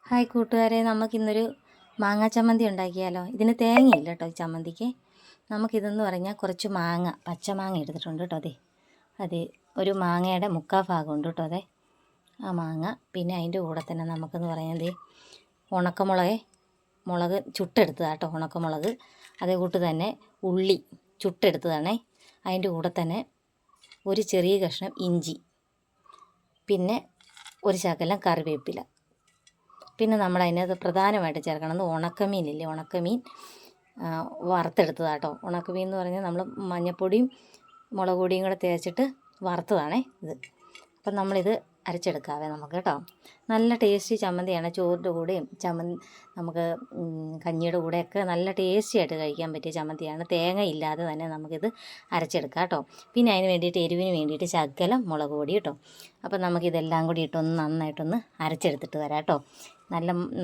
Hi കൂട്ടുകാരെ, നമുക്കിന്നൊരു മാങ്ങാ ചമ്മന്തി ഉണ്ടാക്കിയാലോ. ഇതിന് തേങ്ങയില്ല കേട്ടോ ഈ ചമ്മന്തിക്ക്. നമുക്കിതെന്ന് പറഞ്ഞാൽ കുറച്ച് മാങ്ങ, പച്ചമാങ്ങ എടുത്തിട്ടുണ്ട് കേട്ടോ. അതെ ഒരു മാങ്ങയുടെ മുക്കാൽ ഭാഗം ഉണ്ട് കേട്ടോ. ആ മാങ്ങ, പിന്നെ അതിൻ്റെ കൂടെ തന്നെ നമുക്കെന്ന് പറഞ്ഞാൽ മുളക് ചുട്ടെടുത്തതാണ് കേട്ടോ. ഉണക്കമുളക്, അതേ കൂട്ട് തന്നെ ഉള്ളി ചുട്ടെടുത്തതാണേ. അതിൻ്റെ കൂടെ തന്നെ ഒരു ചെറിയ കഷ്ണം ഇഞ്ചി, പിന്നെ ഒരു ശകലം കറിവേപ്പില, പിന്നെ നമ്മൾ അതിനകത്ത് പ്രധാനമായിട്ട് ചേർക്കണത് ഉണക്കമീനില്ലേ, ഉണക്കമീൻ വറുത്തെടുത്തതാണ് കേട്ടോ. ഉണക്കമീൻ എന്ന് പറഞ്ഞാൽ നമ്മൾ മഞ്ഞൾപ്പൊടിയും മുളക് പൊടിയും കൂടെ തേച്ചിട്ട് വറുത്തതാണേ ഇത്. അപ്പം നമ്മളിത് അരച്ചെടുക്കാവേ നമുക്ക് കേട്ടോ. നല്ല ടേസ്റ്റി ചമ്മന്തിയാണ്. ചോറിൻ്റെ കൂടെയും നമുക്ക് കഞ്ഞിയുടെ കൂടെയൊക്കെ നല്ല ടേസ്റ്റി ആയിട്ട് കഴിക്കാൻ പറ്റിയ ചമ്മന്തിയാണ്. തേങ്ങ ഇല്ലാതെ തന്നെ നമുക്കിത് അരച്ചെടുക്കാം കേട്ടോ. പിന്നെ അതിന് വേണ്ടിയിട്ട് എരിവിന് വേണ്ടിയിട്ട് ശകലം മുളക് പൊടി കേട്ടോ. അപ്പം നമുക്കിതെല്ലാം കൂടി ഇട്ടൊന്ന് നന്നായിട്ടൊന്ന് അരച്ചെടുത്തിട്ട് വരാം കേട്ടോ.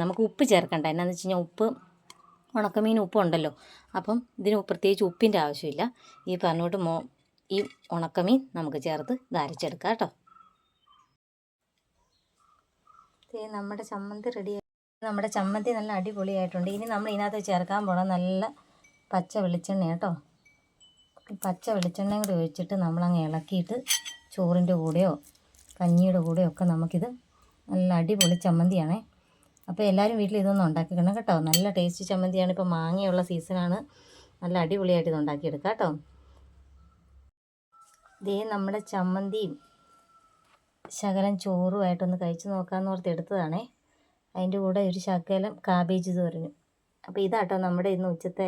നമുക്ക് ഉപ്പ് ചേർക്കണ്ട. എന്നാന്ന് വെച്ച് കഴിഞ്ഞാൽ ഉണക്കമീൻ ഉപ്പുണ്ടല്ലോ. അപ്പം ഇതിന് പ്രത്യേകിച്ച് ഉപ്പിൻ്റെ ആവശ്യമില്ല. ഈ പറഞ്ഞോട്ട് ഈ ഉണക്കമീൻ നമുക്ക് ചേർത്ത് ഇത് അരച്ചെടുക്കാം കേട്ടോ. നമ്മുടെ ചമ്മന്തി റെഡിയായി. നമ്മുടെ ചമ്മന്തി നല്ല അടിപൊളിയായിട്ടുണ്ട്. ഇനി നമ്മൾ ഇതിനകത്ത് ചേർക്കാൻ പോകണം നല്ല പച്ച വെളിച്ചെണ്ണ കേട്ടോ. പച്ച വെളിച്ചെണ്ണയും കൂടി ഒഴിച്ചിട്ട് നമ്മളങ്ങ് ഇളക്കിയിട്ട് ചോറിൻ്റെ കൂടെയോ കഞ്ഞിയുടെ കൂടെയോ ഒക്കെ നമുക്കിത് നല്ല അടിപൊളി ചമ്മന്തിയാണേ. അപ്പോൾ എല്ലാവരും വീട്ടിൽ ഇതൊന്നും ഉണ്ടാക്കിക്കണം കേട്ടോ. നല്ല ടേസ്റ്റി ചമ്മന്തിയാണ്. ഇപ്പോൾ മാങ്ങയുള്ള സീസണാണ്. നല്ല അടിപൊളിയായിട്ട് ഇത് ഉണ്ടാക്കിയെടുക്കാം കേട്ടോ. നമ്മുടെ ചമ്മന്തിയും ശകലം ചോറുമായിട്ടൊന്ന് കഴിച്ച് നോക്കാമെന്ന് ഓർത്ത് എടുത്തതാണേ. അതിൻ്റെ കൂടെ ഒരു ശകലം കാബേജ് തോരനും. അപ്പോൾ ഇതാട്ടോ നമ്മുടെ ഇന്ന് ഉച്ചത്തെ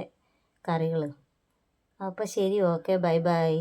കറികൾ. അപ്പോൾ ശരി, ഓക്കെ, ബൈ ബൈ.